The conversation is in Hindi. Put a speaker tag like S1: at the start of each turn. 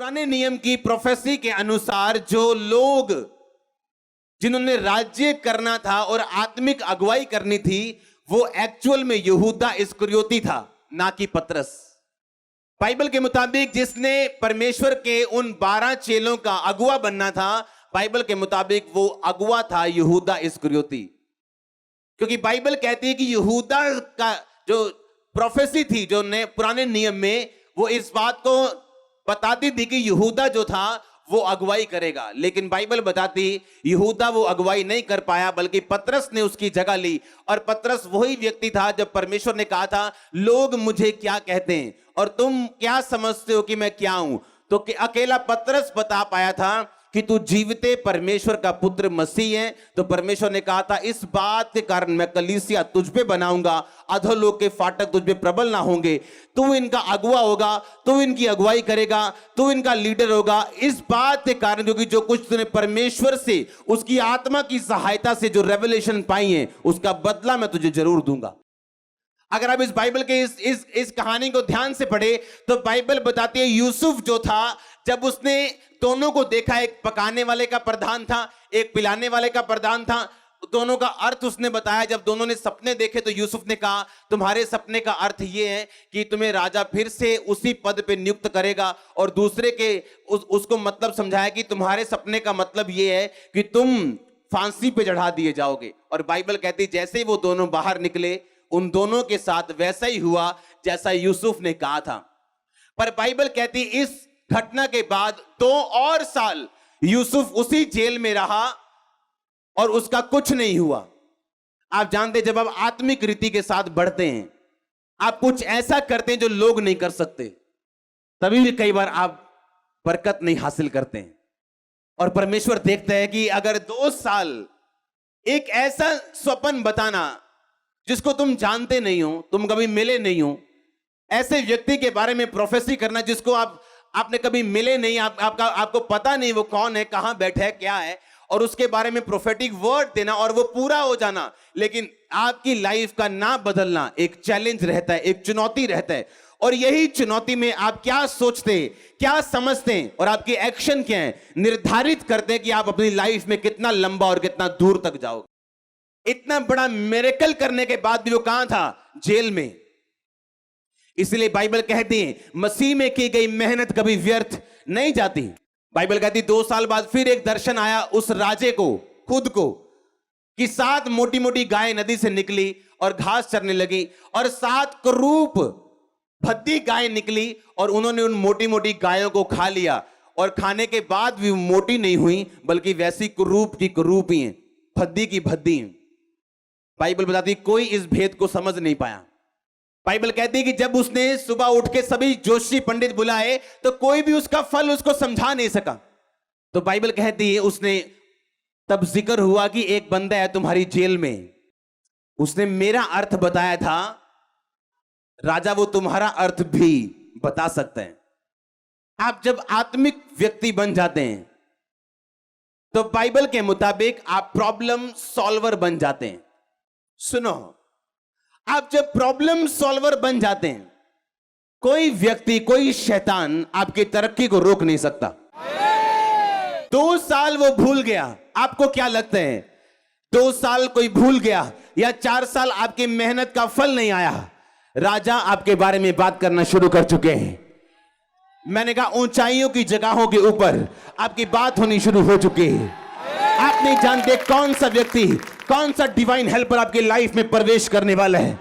S1: पुराने नियम की प्रोफेसी के अनुसार जो लोग जिन्होंने राज्य करना था और आत्मिक अगुवाई करनी थी, वो एक्चुअल में यहूदा इस्करियोती था, ना कि पतरस। बाइबल के मुताबिक जिसने परमेश्वर के उन 12 चेलों का अगुवा बनना था, बाइबल के मुताबिक वो अगुवा था यहूदा इस्करियोती। क्योंकि बाइबल कहती है कि यहूदा का जो प्रोफेसी थी, जो पुराने नियम में, वो इस बात को बताती थी कि यहूदा जो था वो अगुवाई करेगा। लेकिन बाइबल बताती यहूदा वो अगुवाई नहीं कर पाया, बल्कि पतरस ने उसकी जगह ली। और पतरस वही व्यक्ति था जब परमेश्वर ने कहा था, लोग मुझे क्या कहते हैं और तुम क्या समझते हो कि मैं क्या हूं। तो अकेला पतरस बता पाया था कि तू जीवते परमेश्वर का पुत्र मसीह है। तो परमेश्वर ने कहा था, इस बात के कारण मैं कलीसिया तुझ पे बनाऊंगा, अधोलोक के फाटक तुझ पे प्रबल ना होंगे, तू इनका अगुवा होगा, तू इनकी अगुवाई करेगा, तू इनका लीडर होगा। इस बात के कारण क्योंकि जो कुछ तूने परमेश्वर से, उसकी आत्मा की सहायता से जो रेवलेशन पाई है, उसका बदला मैं तुझे जरूर दूंगा। अगर आप इस बाइबल के इस कहानी को ध्यान से पढ़े तो बाइबल बताती है यूसुफ जो था, जब उसने दोनों को देखा, एक पकाने वाले का प्रधान था, एक पिलाने वाले का प्रधान था, दोनों का अर्थ उसने बताया। जब दोनों ने सपने देखे तो यूसुफ ने कहा, तुम्हारे सपने का अर्थ यह है कि तुम्हें राजा फिर से उसी पद पे नियुक्त करेगा। और दूसरे के उसको मतलब समझाया कि तुम्हारे सपने का मतलब यह है कि तुम फांसी पे चढ़ा दिए जाओगे। और बाइबल कहती जैसे ही वो दोनों बाहर निकले, उन दोनों के साथ वैसा ही हुआ जैसा यूसुफ ने कहा था। पर बाइबल कहती इस घटना के बाद 2 और साल यूसुफ उसी जेल में रहा और उसका कुछ नहीं हुआ। आप जानते, जब आप आत्मिक रीति के साथ बढ़ते हैं, आप कुछ ऐसा करते हैं जो लोग नहीं कर सकते, तभी भी कई बार आप बरकत नहीं हासिल करते हैं। और परमेश्वर देखता है कि अगर 2 साल एक ऐसा स्वप्न बताना जिसको तुम जानते नहीं हो, तुम कभी मिले नहीं हो, ऐसे व्यक्ति के बारे में प्रोफेसी करना जिसको आपने कभी मिले नहीं, आपको पता नहीं वो कौन है, कहां बैठा है, क्या है, और उसके बारे में प्रोफेटिक वर्ड देना और वो पूरा हो जाना, लेकिन आपकी लाइफ का ना बदलना एक चैलेंज रहता है, एक चुनौती रहता है। और यही चुनौती में आप क्या सोचते हैं, क्या समझते हैं और आपके एक्शन क्या है, निर्धारित करते हैं कि आप अपनी लाइफ में कितना लंबा और कितना दूर तक जाओगे। इतना बड़ा मिरेकल करने के बाद भी वो कहां था? जेल में। इसलिए बाइबल कहती है मसीह में की गई मेहनत कभी व्यर्थ नहीं जाती। बाइबल कहती 2 साल बाद फिर एक दर्शन आया उस राजे को, खुद को, कि 7 मोटी मोटी गायें नदी से निकली और घास चरने लगी, और 7 करूप भद्दी गायें निकली और उन्होंने उन मोटी मोटी गायों को खा लिया। और खाने के बाद भी मोटी नहीं हुई, बल्कि वैसी कुरूप की कुरूप ही हैं, भद्दी की भद्दी हैं। बाइबल बताती कोई इस भेद को समझ नहीं पाया। बाइबल कहती है कि जब उसने सुबह उठ के सभी जोशी पंडित बुलाए तो कोई भी उसका फल उसको समझा नहीं सका। तो बाइबल कहती है उसने तब जिक्र हुआ कि एक बंदा है तुम्हारी जेल में, उसने मेरा अर्थ बताया था, राजा वो तुम्हारा अर्थ भी बता सकते हैं। आप जब आत्मिक व्यक्ति बन जाते हैं तो बाइबल के मुताबिक आप प्रॉब्लम सॉल्वर बन जाते हैं। सुनो, आप जब प्रॉब्लम सॉल्वर बन जाते हैं, कोई व्यक्ति, कोई शैतान आपकी तरक्की को रोक नहीं सकता। 2 साल वो भूल गया, आपको क्या लगता है 2 साल कोई भूल गया या 4 साल आपकी मेहनत का फल नहीं आया? राजा आपके बारे में बात करना शुरू कर चुके हैं। मैंने कहा ऊंचाइयों की जगहों के ऊपर आपकी बात होनी शुरू हो चुकी है। आप नहीं जानते कौन सा व्यक्ति, कौन सा डिवाइन हेल्पर आपकी लाइफ में प्रवेश करने वाला है।